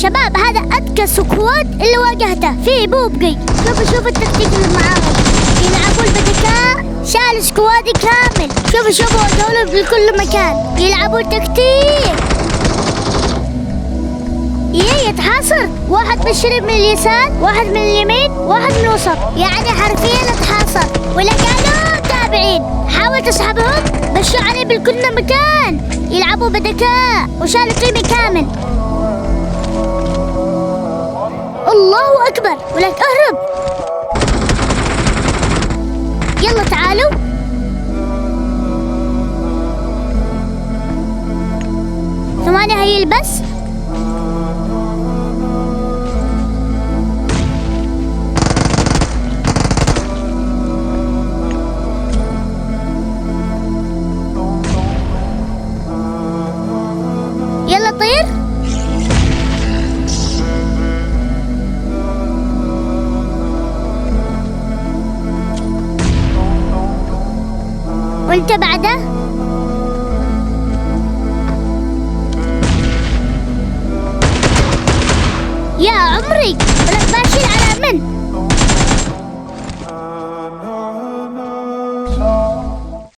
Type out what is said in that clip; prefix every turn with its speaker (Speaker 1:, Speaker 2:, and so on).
Speaker 1: شباب هذا أذكى سكواد اللي واجهته في بوبقي. شوفوا التكتيك اللي معاهم، يلعبوا البدكاء شال سكوادي كامل. شوفوا دولة بكل مكان يلعبوا تكتيك. يتحاصر، واحد من الشريف من اليسار، واحد من اليمين، واحد من الوسط، يعني حرفيا اتحاصر. ولا قالوا تابعين حاول تسحبهم بشوا عليه بكل مكان. يلعبوا بدكاء وشالوا تيمي كامل. الله أكبر، ولك أهرب. يلا تعالوا. ثواني هي البس. يلا طير. وانت بعده.